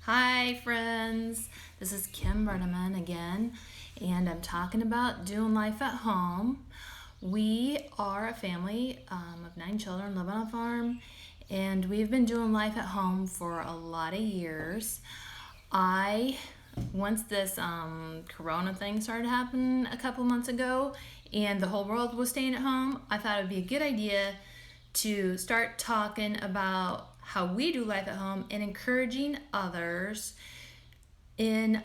Hi, friends. This is Kim Berneman again, and I'm talking about doing life at home. We are a family of 9 children, live on a farm, and we've been doing life at home for a lot of years. I Once this corona thing started happening a couple months ago and the whole world was staying at home, I thought it would be a good idea to start talking about how we do life at home and encouraging others in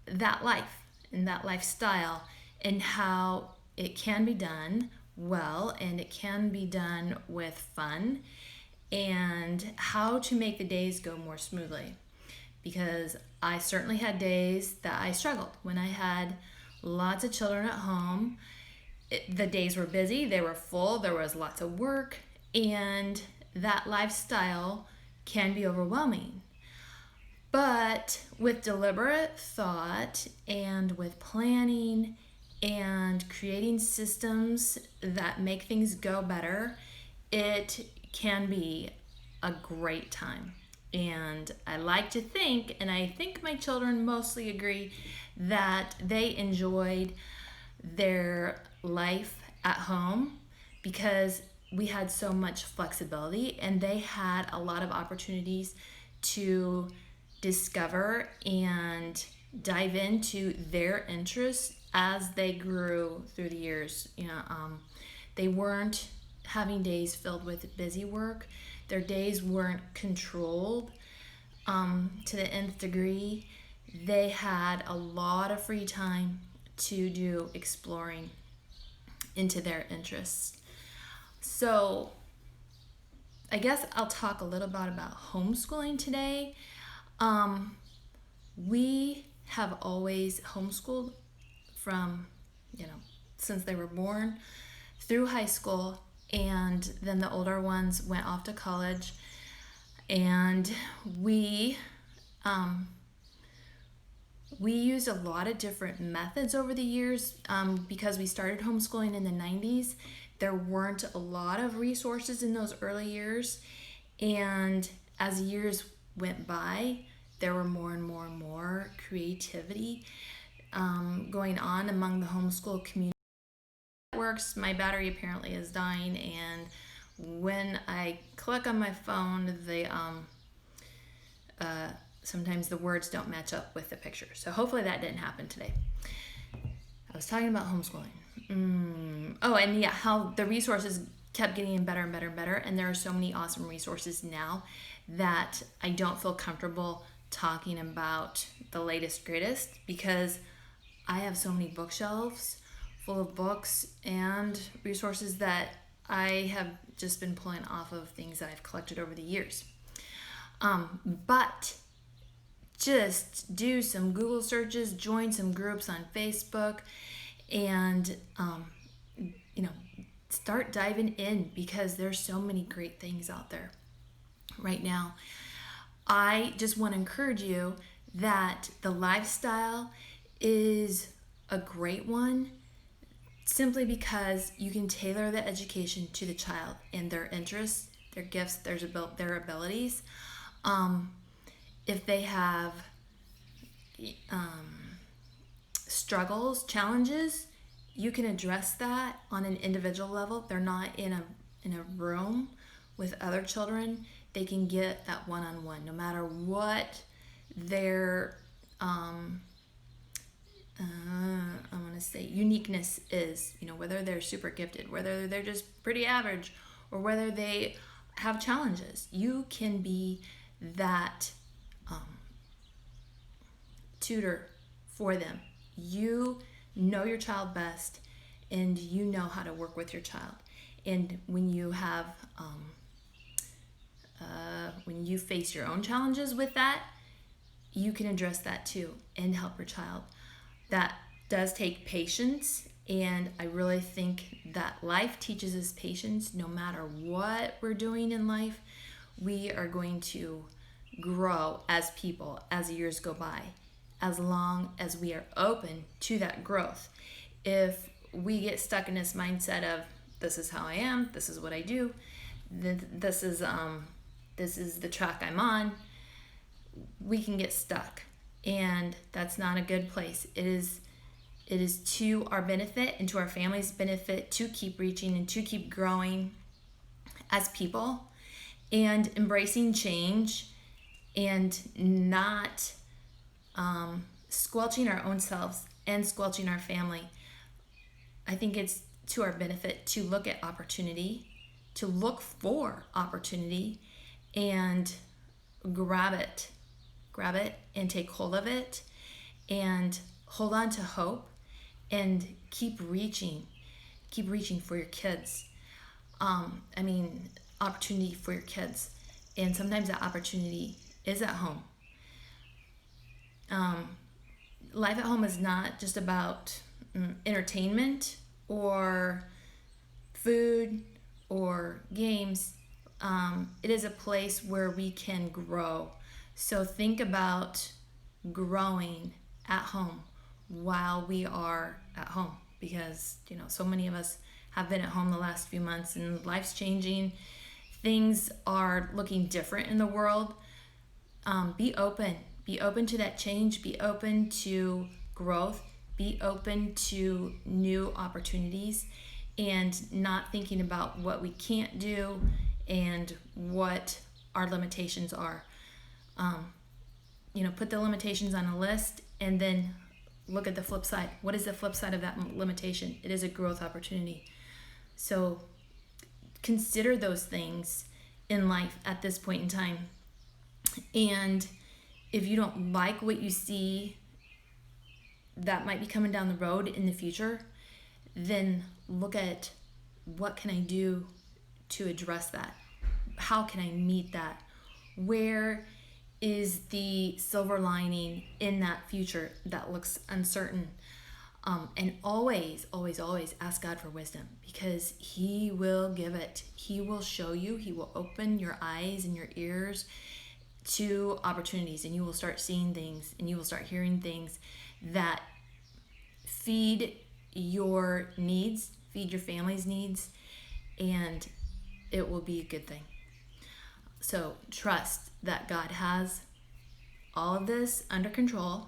that life, in that lifestyle, and how it can be done well and it can be done with fun, and how to make the days go more smoothly. Because I certainly had days that I struggled when I had lots of children at home. The days were busy, they were full, there was lots of work, and that lifestyle can be overwhelming. But with deliberate thought and with planning and creating systems that make things go better, it can be a great time. And I like to think, and I think my children mostly agree, that they enjoyed their life at home because we had so much flexibility and they had a lot of opportunities to discover and dive into their interests as they grew through the years. They weren't having days filled with busy work. Their days weren't controlled to the nth degree. They had a lot of free time to do exploring into their interests. So I guess I'll talk a little bit about homeschooling today. We have always homeschooled from, since they were born through high school, and then the older ones went off to college. And we used a lot of different methods over the years because we started homeschooling in the 90s. There weren't a lot of resources in those early years. And as years went by, there were more and more and more creativity going on among the homeschool community. Works. My battery apparently is dying, and when I click on my phone, sometimes the words don't match up with the picture. So hopefully that didn't happen today. I was talking about homeschooling. Oh, and yeah, how the resources kept getting better and better and better, and there are so many awesome resources now that I don't feel comfortable talking about the latest greatest, because I have so many bookshelves full of books and resources that I have just been pulling off of things that I've collected over the years. But just do some Google searches, join some groups on Facebook, and start diving in, because there's so many great things out there right now. I just want to encourage you that the lifestyle is a great one, simply because you can tailor the education to the child and their interests, their gifts, their abilities. If they have struggles, challenges, you can address that on an individual level. They're not in a room with other children. They can get that one-on-one, no matter what their uniqueness is. Whether they're super gifted, whether they're just pretty average, or whether they have challenges. You can be that tutor for them. You know your child best, and you know how to work with your child. And when you have when you face your own challenges with that, you can address that too and help your child. That does take patience, and I really think that life teaches us patience. No matter what we're doing in life, we are going to grow as people as the years go by, as long as we are open to that growth. If we get stuck in this mindset of, this is how I am, this is what I do, this is the track I'm on, we can get stuck, and that's not a good place. It is to our benefit and to our family's benefit to keep reaching and to keep growing as people and embracing change and not squelching our own selves and squelching our family. I think it's to our benefit to look at opportunity, to look for opportunity and grab it and take hold of it and hold on to hope and keep reaching for your kids. Opportunity for your kids. And sometimes that opportunity is at home. Life at home is not just about entertainment or food or games. It is a place where we can grow. So think about growing at home while we are at home, because so many of us have been at home the last few months and life's changing. Things are looking different in the world. Be open to that change. Be open to growth. Be open to new opportunities, and not thinking about what we can't do and what our limitations are. Put the limitations on a list and then look at the flip side. What is the flip side of that limitation? It is a growth opportunity. So consider those things in life at this point in time. And if you don't like what you see that might be coming down the road in the future, then look at what can I do to address that? How can I meet that? Where is the silver lining in that future that looks uncertain? And always ask God for wisdom, because He will give it. He will show you. He will open your eyes and your ears to opportunities, and you will start seeing things and you will start hearing things that feed your needs, feed your family's needs, and it will be a good thing. So trust that God has all of this under control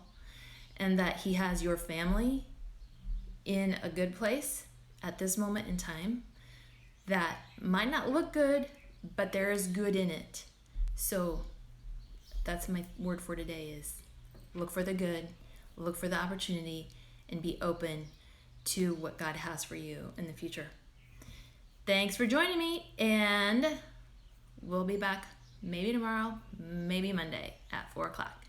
and that He has your family in a good place at this moment in time that might not look good, but there is good in it. So that's my word for today is look for the good, look for the opportunity, and be open to what God has for you in the future. Thanks for joining me, and we'll be back maybe tomorrow, maybe Monday at 4 o'clock.